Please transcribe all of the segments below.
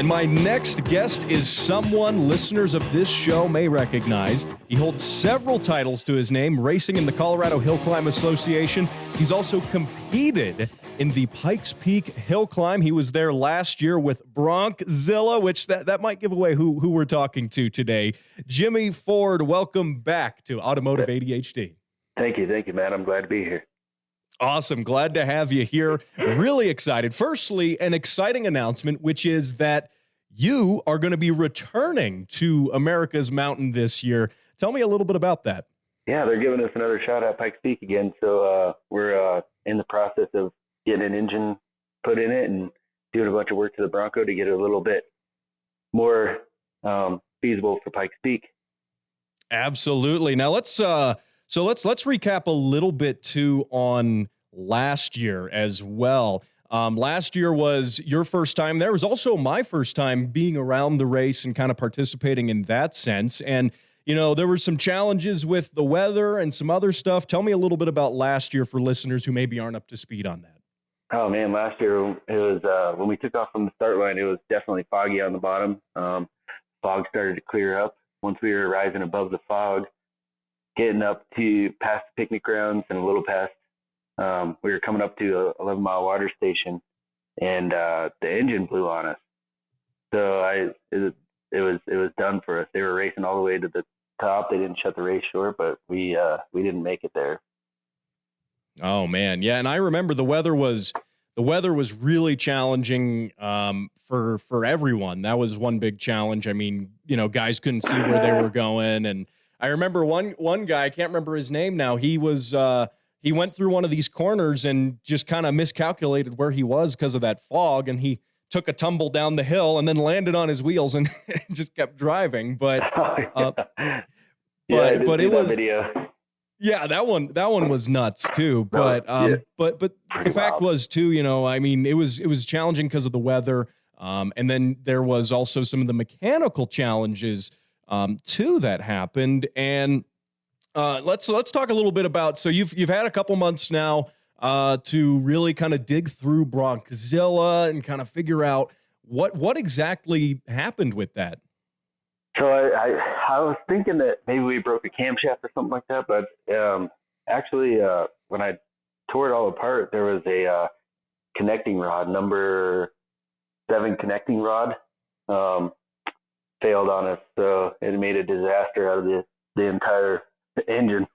And my next guest is someone listeners of this show may recognize. He holds several titles to his name, racing in the Colorado Hill Climb Association. He's also competed in the Pikes Peak Hill Climb. He was there last year with Bronkzilla, which that might give away who we're talking to today. Jimmy Ford, welcome back to Automotive ADHD. Thank you, man. I'm glad to be here. Awesome. Glad to have you here. Really excited. Firstly, an exciting announcement, which is that you are going to be returning to America's Mountain this year. Tell me a little bit about that. Yeah, they're giving us another shot at Pikes Peak again. So we're in the process of getting an engine put in it and doing a bunch of work to the Bronco to get it a little bit more feasible for Pikes Peak. Absolutely. Now let's recap a little bit too on last year as well. Last year was your first time there. It was also my first time being around the race and kind of participating in that sense. And, you know, there were some challenges with the weather and some other stuff. Tell me a little bit about last year for listeners who maybe aren't up to speed on that. Oh, man, last year it was when we took off from the start line, it was definitely foggy on the bottom. Fog started to clear up once we were rising above the fog, getting up to past the picnic grounds and a little past. We were coming up to a 11-mile water station, and the engine blew on us. So it was done for us. They were racing all the way to the top. They didn't shut the race short, but we didn't make it there. Oh man, yeah, and I remember the weather was really challenging for everyone. That was one big challenge. I mean, you know, guys couldn't see where they were going, and I remember one guy, I can't remember his name now. He went through one of these corners and just kind of miscalculated where he was because of that fog, and he took a tumble down the hill and then landed on his wheels and just kept driving. But but it was video. Yeah, that one was nuts too. But but the fact was too, you know, I mean, it was challenging because of the weather, and then there was also some of the mechanical challenges too that happened. And let's talk a little bit about. So you've had a couple months now to really kind of dig through Bronkzilla and kind of figure out what exactly happened with that. So I was thinking that maybe we broke a camshaft or something like that, but actually when I tore it all apart, there was a connecting rod, number 7 connecting rod, failed on us. So it made a disaster out of the entire engine.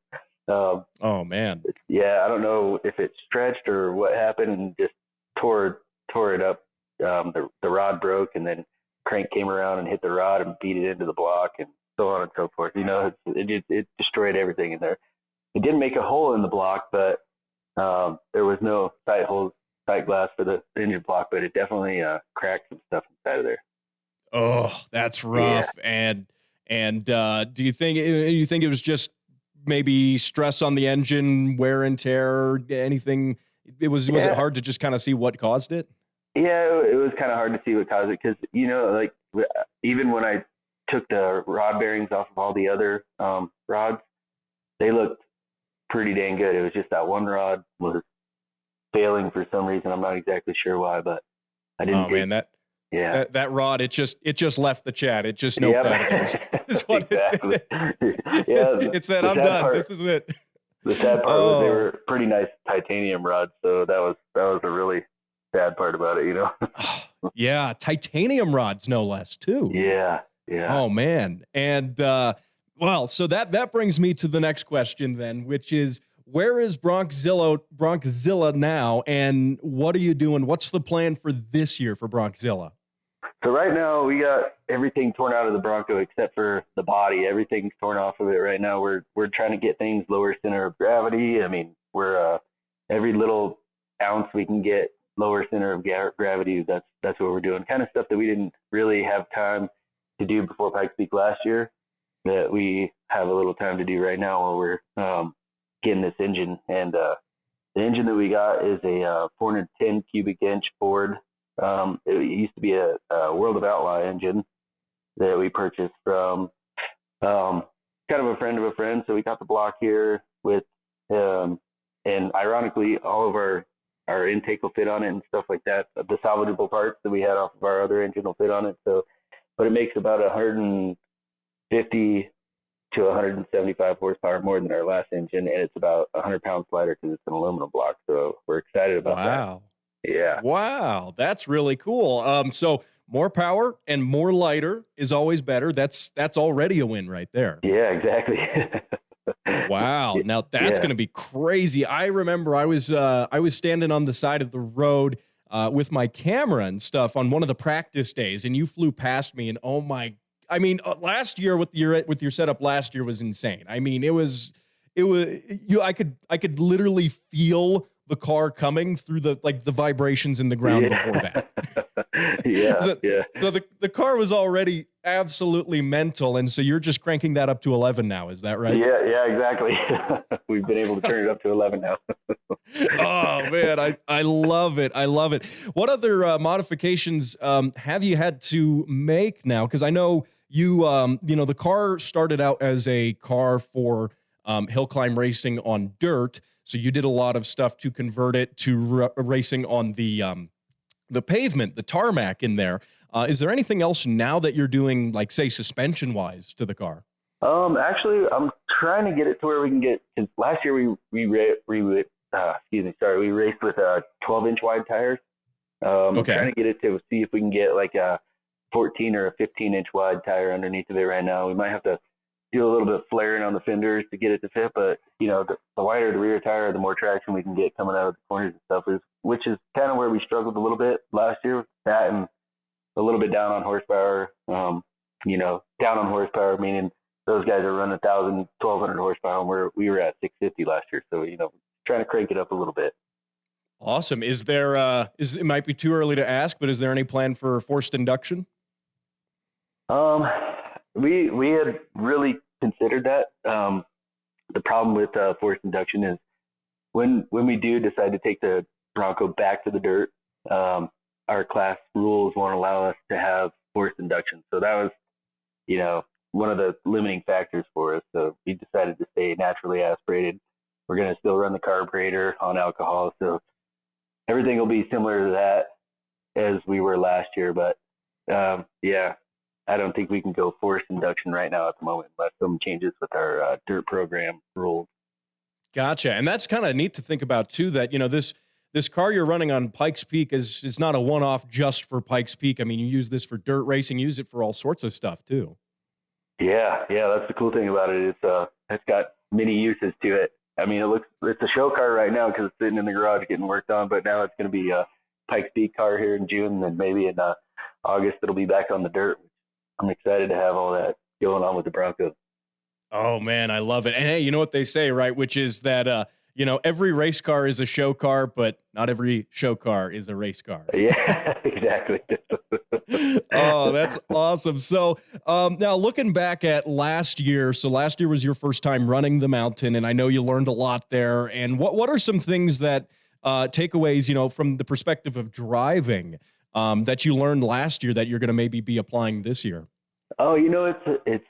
Oh man. Yeah, I don't know if it stretched or what happened and just tore it up. The rod broke, and then crank came around and hit the rod and beat it into the block, and so on and so forth. You know, it destroyed everything in there. It didn't make a hole in the block, but there was no sight glass for the engine block, but it definitely cracked some stuff inside of there. Oh, that's rough. Yeah. And do you think it was just maybe stress on the engine, wear and tear, anything? Was it hard to just kind of see what caused it? Yeah, it was kind of hard to see what caused it because, you know, like even when I took the rod bearings off of all the other rods, they looked pretty dang good. It was just that one rod was failing for some reason. I'm not exactly sure why, but I didn't. Oh man, that rod, it just left the chat. It just It's what exactly. It said, I'm done. This is it. The sad part was they were pretty nice titanium rods, so that was a really sad part about it, you know. Yeah, titanium rods no less too. Yeah. Oh man. And well, so that brings me to the next question then, which is, where is Bronkzilla now, and what are you doing? What's the plan for this year for Bronkzilla? So right now we got everything torn out of the Bronco except for the body. Everything's torn off of it right now. We're trying to get things lower center of gravity. I mean, we're every little ounce we can get lower center of gravity. That's what we're doing. Kind of stuff that we didn't really have time to do before Pikes Peak last year, that we have a little time to do right now while we're getting this engine. And the engine that we got is a 410 cubic inch Ford. It used to be a World of Outlaw engine that we purchased from kind of a friend of a friend. So we got the block here with and ironically, all of our our intake will fit on it and stuff like that. The salvageable parts that we had off of our other engine will fit on it. So, but it makes about 150 to 175 horsepower more than our last engine, and it's about 100 pounds lighter because it's an aluminum block. So we're excited about that. Yeah. Wow, that's really cool. So more power and more lighter is always better. That's already a win right there. Yeah, exactly. Wow. Now that's going to be crazy. I remember I was standing on the side of the road with my camera and stuff on one of the practice days, and you flew past me, and oh my, I mean, last year with your setup last year was insane. I mean, it was I could literally feel the car coming through the vibrations in the ground before that. So the car was already absolutely mental, and so you're just cranking that up to 11 now. Is that right? Yeah, exactly. We've been able to turn it up to 11 now. Oh man, I love it. I love it. What other modifications have you had to make now? Because I know you the car started out as a car for hill climb racing on dirt. So you did a lot of stuff to convert it to racing on the pavement, the tarmac in there. Is there anything else now that you're doing, like say suspension wise, to the car? Actually, I'm trying to get it to where we can get. Cause last year we raced with 12-inch wide tires. I'm trying to get it to see if we can get like a 14 or a 15-inch wide tire underneath of it right now. We might have to do a little bit of flaring on the fenders to get it to fit, but the wider the rear tire, the more traction we can get coming out of the corners and stuff, which is kind of where we struggled a little bit last year with that, and a little bit down on horsepower. Down on horsepower meaning those guys are running 1,000, 1,200 horsepower, and we were at 650 last year. So trying to crank it up a little bit. Awesome. Is there it might be too early to ask, but is there any plan for forced induction? We had really considered that. The problem with forced induction is when we do decide to take the Bronco back to the dirt, our class rules won't allow us to have forced induction. So that was, one of the limiting factors for us. So we decided to stay naturally aspirated. We're going to still run the carburetor on alcohol. So everything will be similar to that as we were last year. But I don't think we can go forced induction right now at the moment unless some changes with our dirt program rules. Gotcha. And that's kind of neat to think about too, that, this car you're running on Pikes Peak is not a one-off just for Pikes Peak. I mean, you use this for dirt racing, use it for all sorts of stuff too. Yeah. That's the cool thing about it. It's got many uses to it. I mean, it's a show car right now because it's sitting in the garage getting worked on, but now it's going to be a Pikes Peak car here in June, and then maybe in August it'll be back on the dirt. I'm excited to have all that going on with the Bronco. Oh man, I love it. And hey, you know what they say, right? Which is that, every race car is a show car, but not every show car is a race car. Yeah, exactly. Oh, that's awesome. So now looking back at last year, so last year was your first time running the mountain, and I know you learned a lot there. And what are some things that takeaways, from the perspective of driving that you learned last year that you're going to maybe be applying this year? Oh, it's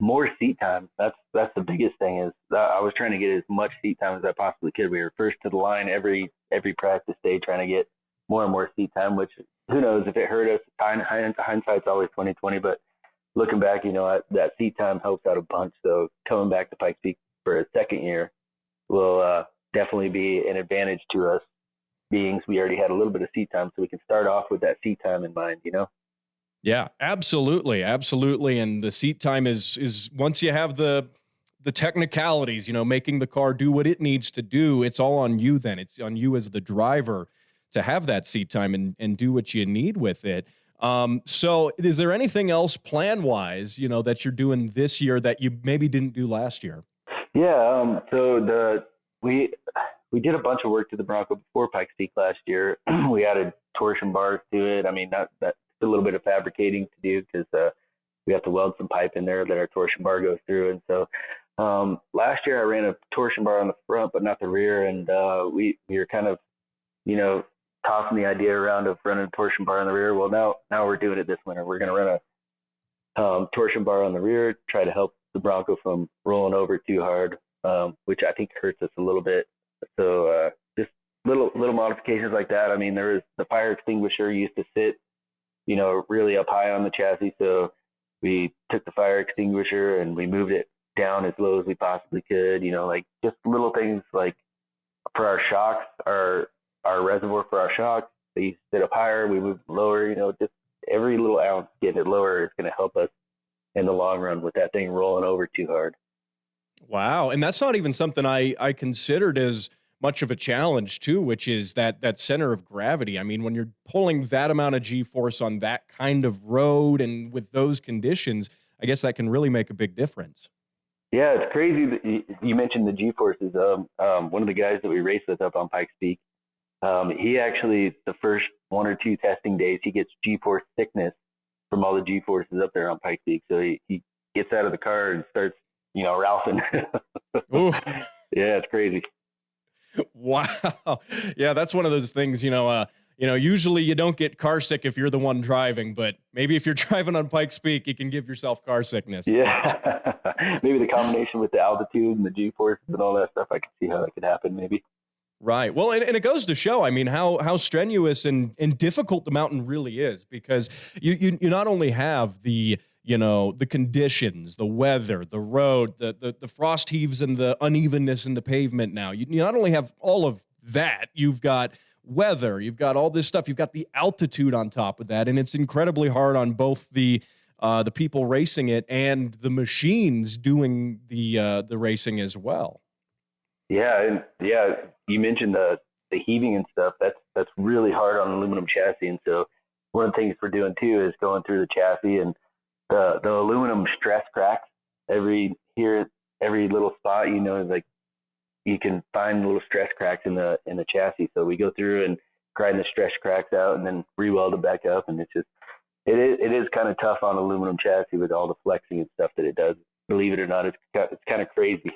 more seat time. That's the biggest thing. Is I was trying to get as much seat time as I possibly could. We were first to the line every practice day, trying to get more and more seat time. Which who knows if it hurt us? Hindsight's always 20/20. But looking back, that seat time helps out a bunch. So coming back to Pikes Peak for a second year will definitely be an advantage to us, being we already had a little bit of seat time, so we can start off with that seat time in mind. Yeah, absolutely. And the seat time is once you have the technicalities, making the car do what it needs to do, it's all on you then. It's on you as the driver to have that seat time and do what you need with it. So is there anything else plan-wise, that you're doing this year that you maybe didn't do last year? Yeah, so we did a bunch of work to the Bronco before Pikes Peak last year. We added torsion bars to it. I mean, that's a little bit of fabricating to do because we have to weld some pipe in there that our torsion bar goes through. And so last year I ran a torsion bar on the front, but not the rear. And we were kind of, tossing the idea around of running a torsion bar on the rear. Well, now we're doing it this winter. We're going to run a torsion bar on the rear, try to help the Bronco from rolling over too hard, which I think hurts us a little bit. So just little modifications like that. I mean, there was the fire extinguisher used to sit, really up high on the chassis. So we took the fire extinguisher and we moved it down as low as we possibly could, like just little things like for our shocks, our reservoir for our shocks, they used to sit up higher, we moved lower, just every little ounce getting it lower is going to help us in the long run with that thing rolling over too hard. Wow. And that's not even something I considered as much of a challenge too, which is that center of gravity. I mean, when you're pulling that amount of G-force on that kind of road and with those conditions, I guess that can really make a big difference. Yeah, it's crazy that you mentioned the G-forces. One of the guys that we raced with up on Pikes Peak, he actually, the first 1 or 2 testing days, he gets G-force sickness from all the G-forces up there on Pikes Peak. So he gets out of the car and starts, ralphing. Yeah, it's crazy. Wow. Yeah, that's one of those things, usually you don't get car sick if you're the one driving, but maybe if you're driving on Pikes Peak, you can give yourself car sickness. Yeah. Maybe the combination with the altitude and the G-forces and all that stuff, I could see how that could happen maybe. Right. Well, and it goes to show, I mean, how strenuous and difficult the mountain really is, because you not only have the conditions, the weather, the road, the frost heaves and the unevenness in the pavement now. You not only have all of that, you've got weather, you've got all this stuff, you've got the altitude on top of that, and it's incredibly hard on both the people racing it and the machines doing the racing as well. Yeah, you mentioned the heaving and stuff. That's really hard on an aluminum chassis, and so one of the things we're doing too is going through the chassis and the aluminum stress cracks every little spot, like you can find little stress cracks in the chassis. So we go through and grind the stress cracks out and then re-weld it back up. And it is kind of tough on aluminum chassis with all the flexing and stuff that it does. Believe it or not, it's kind of crazy.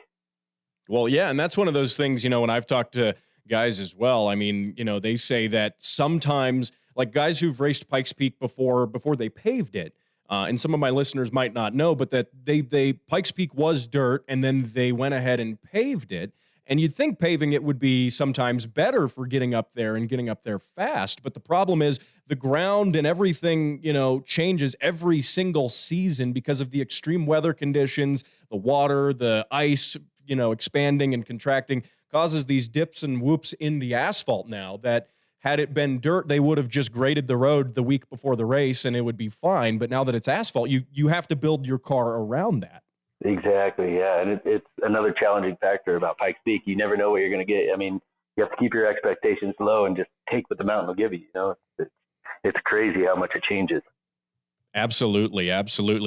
Well, yeah. And that's one of those things, when I've talked to guys as well, I mean, they say that sometimes, like guys who've raced Pikes Peak before they paved it, and some of my listeners might not know, but that they Pikes Peak was dirt, and then they went ahead and paved it. And you'd think paving it would be sometimes better for getting up there and getting up there fast. But the problem is the ground and everything, changes every single season because of the extreme weather conditions, the water, the ice, expanding and contracting causes these dips and whoops in the asphalt now that, had it been dirt, they would have just graded the road the week before the race and it would be fine. But now that it's asphalt, you have to build your car around that. It's yeah. And it's another challenging factor about Pikes Peak. You never know what you're going to get. I mean, you have to keep your expectations low and just take what the mountain will give you. It's crazy how much it changes. Absolutely.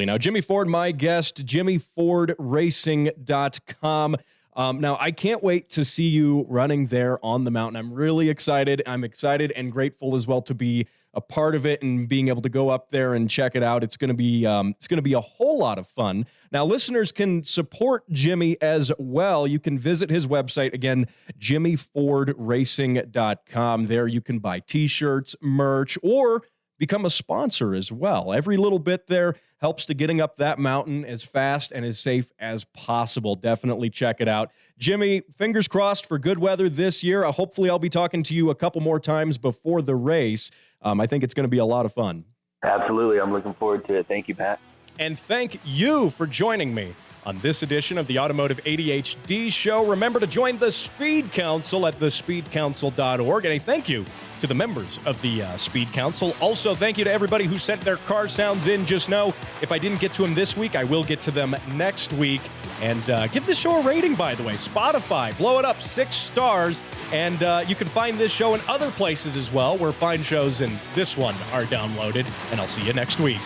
Now, Jimmy Ford, my guest, JimmyFordRacing.com. Now, I can't wait to see you running there on the mountain. I'm really excited. I'm excited and grateful as well to be a part of it and being able to go up there and check it out. It's going to be a whole lot of fun. Now, listeners can support Jimmy as well. You can visit his website, again, JimmyFordRacing.com. There you can buy T-shirts, merch, or become a sponsor as well. Every little bit there helps to getting up that mountain as fast and as safe as possible. Definitely check it out. Jimmy, fingers crossed for good weather this year. Hopefully I'll be talking to you a couple more times before the race. I think it's going to be a lot of fun. Absolutely. I'm looking forward to it. Thank you, Pat. And thank you for joining me on this edition of the Automotive ADHD Show. Remember to join the Speed Council at thespeedcouncil.org. And a thank you to the members of the Speed Council. Also, thank you to everybody who sent their car sounds in. Just know, if I didn't get to them this week, I will get to them next week. And give this show a rating, by the way. Spotify, blow it up 6 stars. And you can find this show in other places as well, where fine shows and this one are downloaded. And I'll see you next week.